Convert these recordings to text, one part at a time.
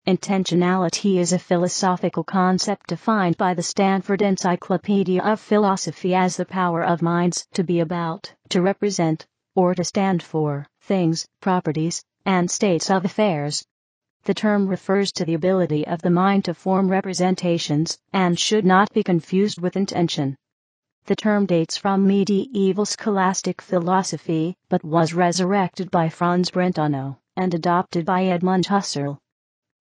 Intentionality is a philosophical concept defined by the Stanford Encyclopedia of Philosophy as the power of minds to be about, to represent, or to stand for, things, properties, and states of affairs. The term refers to the ability of the mind to form representations, and should not be confused with intention. The term dates from medieval scholastic philosophy, but was resurrected by Franz Brentano, and adopted by Edmund Husserl.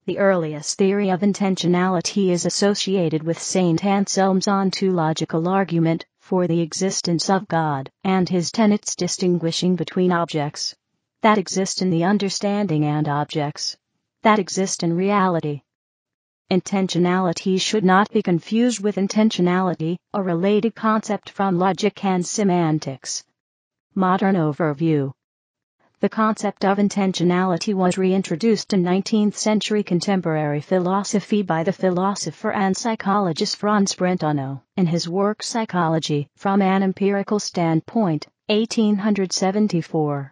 The earliest theory of intentionality is associated with Saint Anselm's ontological argument for the existence of God, and his tenets distinguishing between objects that exist in the understanding and objects that exist in reality. Intentionality should not be confused with intentionality, a related concept from logic and semantics. Modern overview. The concept of intentionality was reintroduced in 19th century contemporary philosophy by the philosopher and psychologist Franz Brentano, in his work Psychology from an Empirical Standpoint, 1874.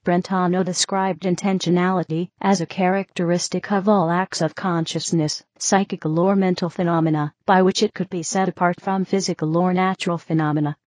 Brentano described intentionality as a characteristic of all acts of consciousness, psychical or mental phenomena, by which it could be set apart from physical or natural phenomena.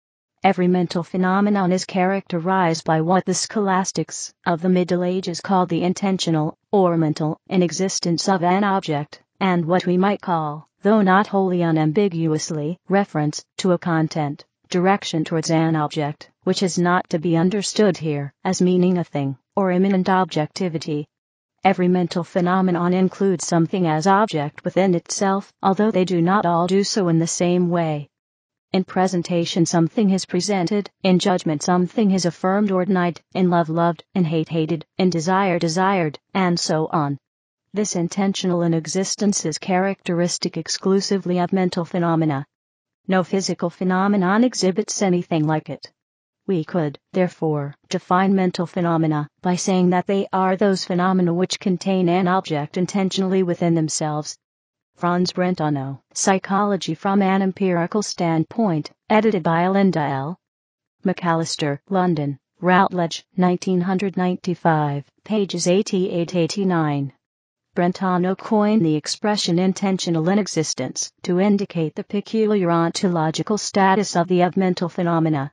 Every mental phenomenon is characterized by what the scholastics of the Middle Ages called the intentional, or mental, existence of an object, and what we might call, though not wholly unambiguously, reference to a content, direction towards an object, which is not to be understood here as meaning a thing, or immanent objectivity. Every mental phenomenon includes something as object within itself, although they do not all do so in the same way. In presentation something is presented, in judgment something is affirmed or denied, in love loved, in hate hated, in desire desired, and so on. This intentional existence is characteristic exclusively of mental phenomena. No physical phenomenon exhibits anything like it. We could, therefore, define mental phenomena by saying that they are those phenomena which contain an object intentionally within themselves. Franz Brentano, Psychology from an Empirical Standpoint, edited by Linda L. McAllister, London, Routledge, 1995, pages 88-89. Brentano coined the expression intentional inexistence to indicate the peculiar ontological status of the mental phenomena.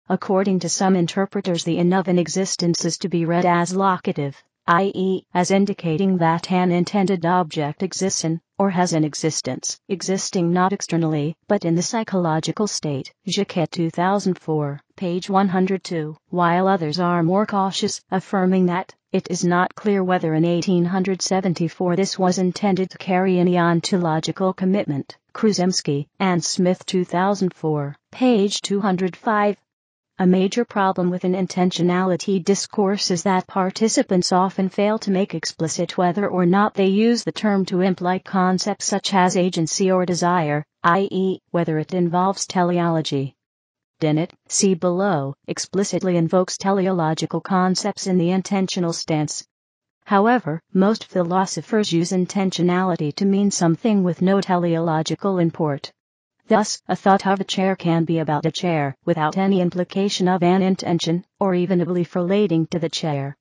According to some interpreters, the "in" of inexistence is to be read as locative, i.e., as indicating that an intended object exists in, or has an existence, existing not externally, but in the psychological state. Jacquet 2004, page 102, while others are more cautious, affirming that it is not clear whether in 1874 this was intended to carry any ontological commitment. Kruzemski and Smith 2004, page 205. A major problem with an intentionality discourse is that participants often fail to make explicit whether or not they use the term to imply concepts such as agency or desire, i.e., whether it involves teleology. Dennett, see below, explicitly invokes teleological concepts in the intentional stance. However, most philosophers use intentionality to mean something with no teleological import. Thus, a thought of a chair can be about a chair, without any implication of an intention, or even a belief relating to the chair.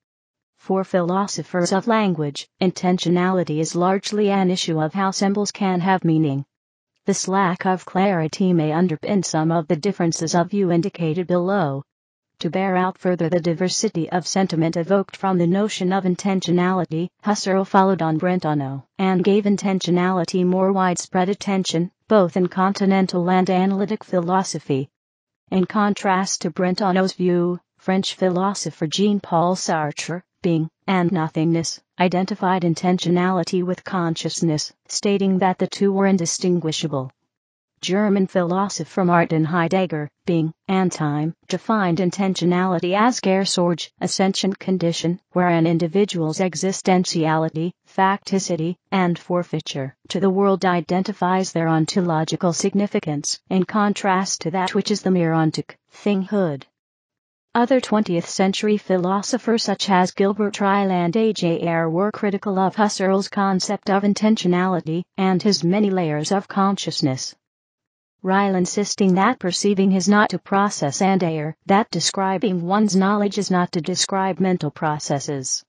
For philosophers of language, intentionality is largely an issue of how symbols can have meaning. This lack of clarity may underpin some of the differences of view indicated below. To bear out further the diversity of sentiment evoked from the notion of intentionality, Husserl followed on Brentano, and gave intentionality more widespread attention, both in continental and analytic philosophy. In contrast to Brentano's view, French philosopher Jean-Paul Sartre, being and nothingness, identified intentionality with consciousness, stating that the two were indistinguishable. German philosopher Martin Heidegger, being and time, defined intentionality as Gerssorge, a sentient condition, where an individual's existentiality, facticity, and forfeiture to the world identifies their ontological significance, in contrast to that which is the mere ontic, thinghood. Other 20th century philosophers such as Gilbert Ryle and A.J. Ayer were critical of Husserl's concept of intentionality, and his many layers of consciousness. Ryle insisting that perceiving is not to process, and Ayer that describing one's knowledge is not to describe mental processes.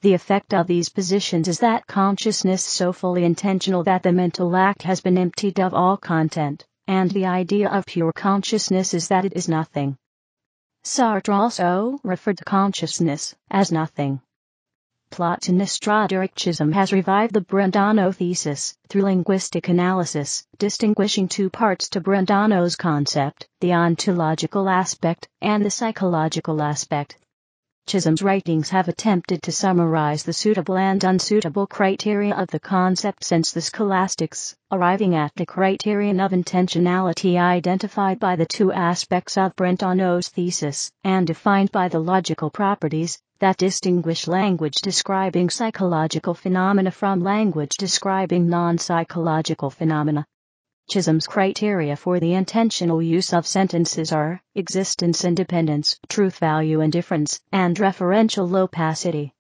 The effect of these positions is that consciousness is so fully intentional that the mental act has been emptied of all content, and the idea of pure consciousness is that it is nothing. Sartre also referred to consciousness as nothing. Platonist Roderickism has revived the Brentano thesis through linguistic analysis, distinguishing two parts to Brentano's concept, the ontological aspect and the psychological aspect. Chisholm's writings have attempted to summarize the suitable and unsuitable criteria of the concept since the Scholastics, arriving at the criterion of intentionality identified by the two aspects of Brentano's thesis, and defined by the logical properties that distinguish language describing psychological phenomena from language describing non-psychological phenomena. Chisholm's criteria for the intentional use of sentences are existence independence, truth value indifference, and referential opacity.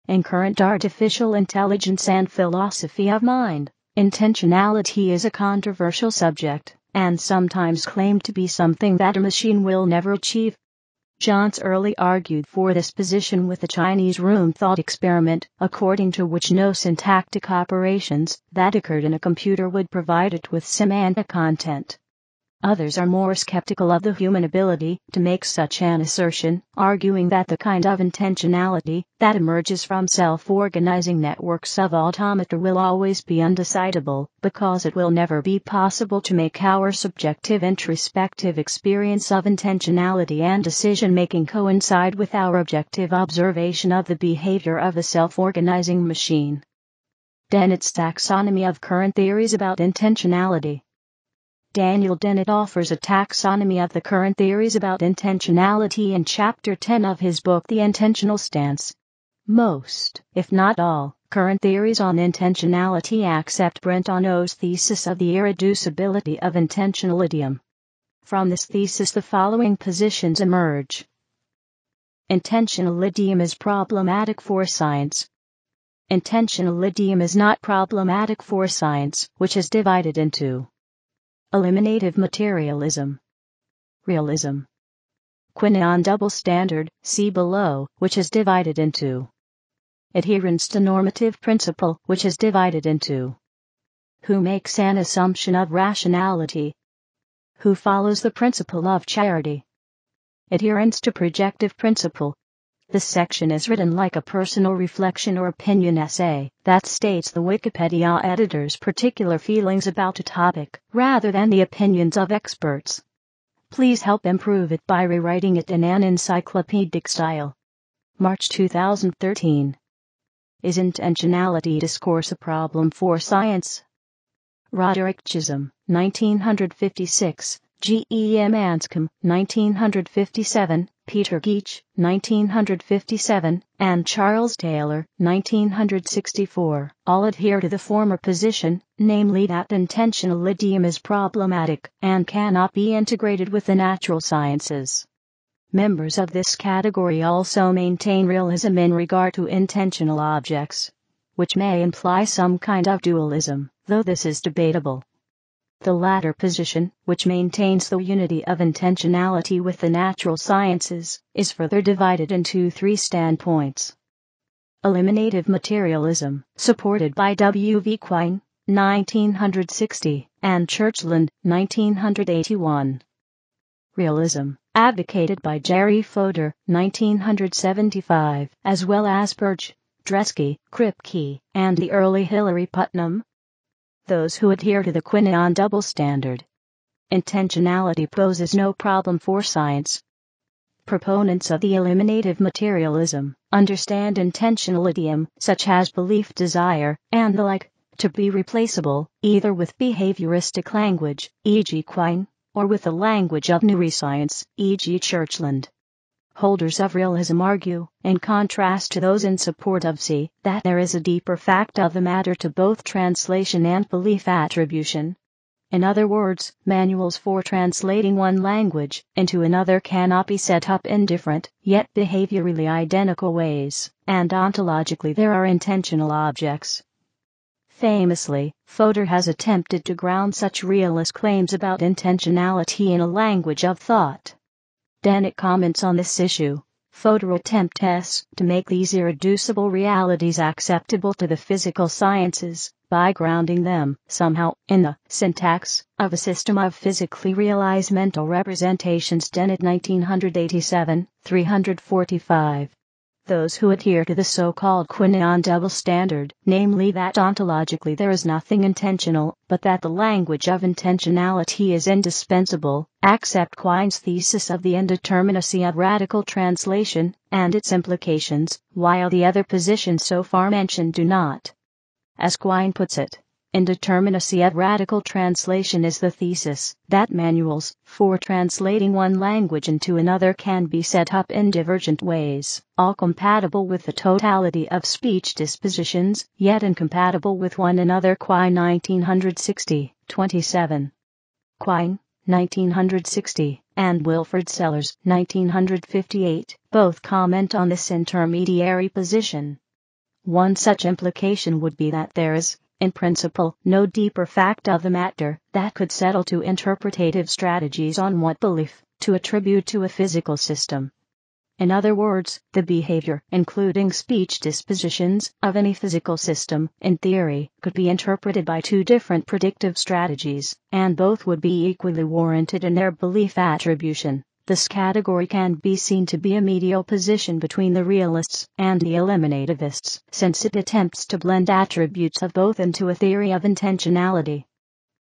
In current artificial intelligence and philosophy of mind, intentionality is a controversial subject, and sometimes claimed to be something that a machine will never achieve. John Searle argued for this position with the Chinese room thought experiment, according to which no syntactic operations that occurred in a computer would provide it with semantic content. Others are more skeptical of the human ability to make such an assertion, arguing that the kind of intentionality that emerges from self-organizing networks of automata will always be undecidable, because it will never be possible to make our subjective introspective experience of intentionality and decision-making coincide with our objective observation of the behavior of a self-organizing machine. Dennett's taxonomy of current theories about intentionality. Daniel Dennett offers a taxonomy of the current theories about intentionality in Chapter 10 of his book The Intentional Stance. Most, if not all, current theories on intentionality accept Brentano's thesis of the irreducibility of intentional idiom. From this thesis the following positions emerge. Intentional idiom is problematic for science. Intentional idiom is not problematic for science, which is divided into eliminative materialism, realism, Quinion double standard, see below, which is divided into adherence to normative principle, which is divided into who makes an assumption of rationality, who follows the principle of charity, adherence to projective principle. This section is written like a personal reflection or opinion essay that states the Wikipedia editor's particular feelings about a topic, rather than the opinions of experts. Please help improve it by rewriting it in an encyclopedic style. March 2013. Is intentionality discourse a problem for science? Roderickism, 1956. G.E.M. Anscombe, 1957, Peter Geach, 1957, and Charles Taylor, 1964, all adhere to the former position, namely that intentional idiom is problematic and cannot be integrated with the natural sciences. Members of this category also maintain realism in regard to intentional objects, which may imply some kind of dualism, though this is debatable. The latter position, which maintains the unity of intentionality with the natural sciences, is further divided into three standpoints. Eliminative materialism, supported by W. V. Quine, 1960, and Churchland, 1981. Realism, advocated by Jerry Fodor, 1975, as well as Burge, Dresky, Kripke, and the early Hilary Putnam. Those who adhere to the Quinion double standard. Intentionality poses no problem for science. Proponents of the eliminative materialism understand intentional idiom, such as belief, desire, and the like, to be replaceable, either with behavioristic language, e.g. Quine, or with the language of neuroscience, e.g. Churchland. Holders of realism argue, in contrast to those in support of C, that there is a deeper fact of the matter to both translation and belief attribution. In other words, manuals for translating one language into another cannot be set up in different, yet behaviorally identical ways, and ontologically there are intentional objects. Famously, Fodor has attempted to ground such realist claims about intentionality in a language of thought. Dennett comments on this issue. Fodor attempts to make these irreducible realities acceptable to the physical sciences by grounding them somehow in the syntax of a system of physically realized mental representations. Dennett 1987, 345. Those who adhere to the so-called Quinean double standard, namely that ontologically there is nothing intentional, but that the language of intentionality is indispensable, accept Quine's thesis of the indeterminacy of radical translation, and its implications, while the other positions so far mentioned do not. As Quine puts it, indeterminacy of radical translation is the thesis that manuals for translating one language into another can be set up in divergent ways, all compatible with the totality of speech dispositions, yet incompatible with one another. Quine 1960, 27. Quine, 1960, and Wilfred Sellers, 1958, both comment on this intermediary position. One such implication would be that there is, in principle, no deeper fact of the matter that could settle to interpretative strategies on what belief to attribute to a physical system. In other words, the behavior, including speech dispositions, of any physical system, in theory, could be interpreted by two different predictive strategies, and both would be equally warranted in their belief attribution. This category can be seen to be a medial position between the realists and the eliminativists, since it attempts to blend attributes of both into a theory of intentionality.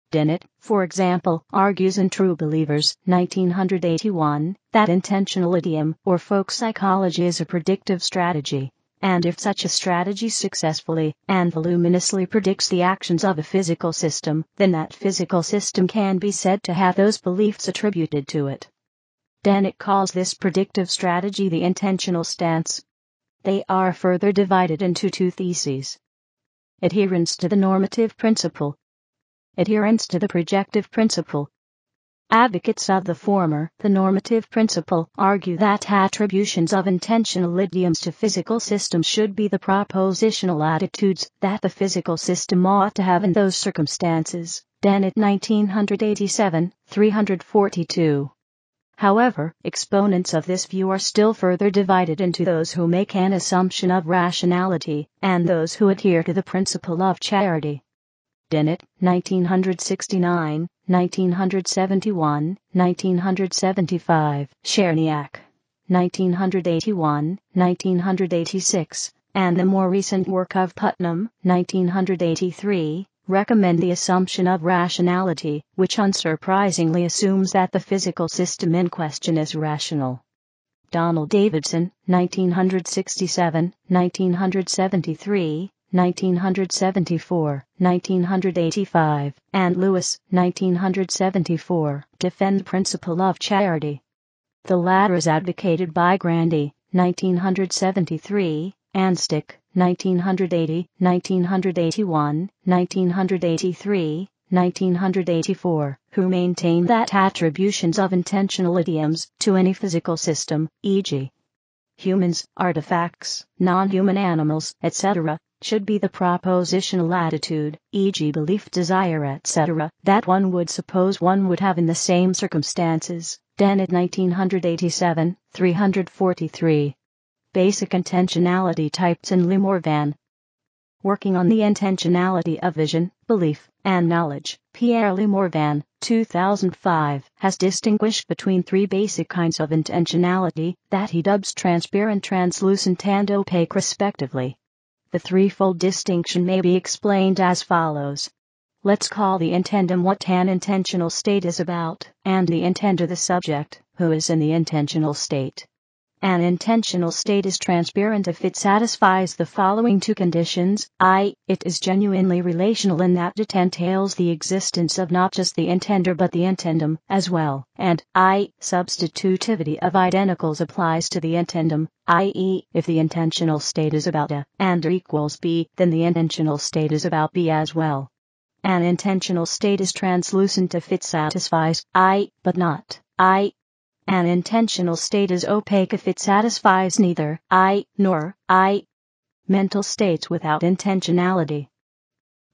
Dennett, for example, argues in True Believers, 1981, that intentional idiom or folk psychology is a predictive strategy, and if such a strategy successfully and voluminously predicts the actions of a physical system, then that physical system can be said to have those beliefs attributed to it. Dennett calls this predictive strategy the intentional stance. They are further divided into two theses: adherence to the normative principle, adherence to the projective principle. Advocates of the former, the normative principle, argue that attributions of intentional idioms to physical systems should be the propositional attitudes that the physical system ought to have in those circumstances. Dennett 1987, 342. However, exponents of this view are still further divided into those who make an assumption of rationality, and those who adhere to the principle of charity. Dennett, 1969, 1971, 1975, Cherniak, 1981, 1986, and the more recent work of Putnam, 1983, recommend the assumption of rationality, which unsurprisingly assumes that the physical system in question is rational. Donald Davidson, 1967, 1973, 1974, 1985, and Lewis, 1974, defend the principle of charity. The latter is advocated by Grandy, 1973, and Stick, 1980, 1981, 1983, 1984, who maintain that attributions of intentional idioms to any physical system, e.g., humans, artifacts, non-human animals, etc., should be the propositional attitude, e.g. belief, desire, etc., that one would suppose one would have in the same circumstances. Dennett 1987, 343. Basic intentionality types in Le Morvan. Working on the intentionality of vision, belief, and knowledge, Pierre Le Morvan, 2005, has distinguished between three basic kinds of intentionality that he dubs transparent, translucent, and opaque respectively. The threefold distinction may be explained as follows. Let's call the intendum what an intentional state is about, and the intender the subject, who is in the intentional state. An intentional state is transparent if it satisfies the following two conditions: I, it is genuinely relational in that it entails the existence of not just the intender but the intendum as well, and I, substitutivity of identicals applies to the intendum, i.e., if the intentional state is about A and or equals B, then the intentional state is about B as well. An intentional state is translucent if it satisfies I, but not I. An intentional state is opaque if it satisfies neither I nor I. Mental states without intentionality.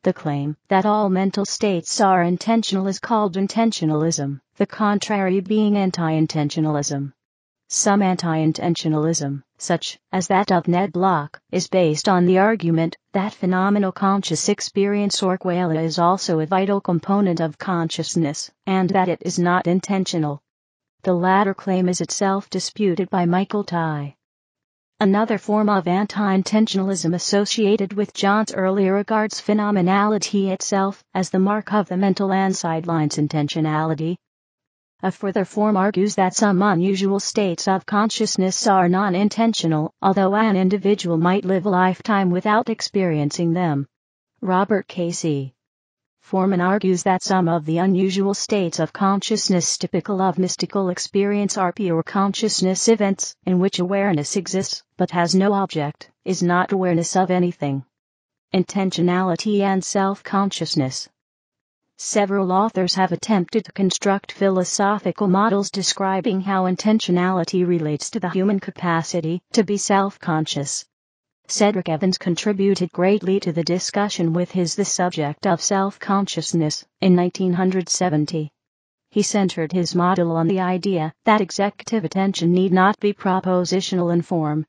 The claim that all mental states are intentional is called intentionalism, the contrary being anti-intentionalism. Some anti-intentionalism, such as that of Ned Block, is based on the argument that phenomenal conscious experience or qualia is also a vital component of consciousness, and that it is not intentional. The latter claim is itself disputed by Michael Tye. Another form of anti-intentionalism associated with John Searle regards phenomenality itself as the mark of the mental and sidelines intentionality. A further form argues that some unusual states of consciousness are non-intentional, although an individual might live a lifetime without experiencing them. Robert Casey. Foreman argues that some of the unusual states of consciousness typical of mystical experience are pure consciousness events, in which awareness exists, but has no object, is not awareness of anything. Intentionality and Self-Consciousness. Several authors have attempted to construct philosophical models describing how intentionality relates to the human capacity to be self-conscious. Cedric Evans contributed greatly to the discussion with his The Subject of Self-Consciousness in 1970. He centered his model on the idea that executive attention need not be propositional in form,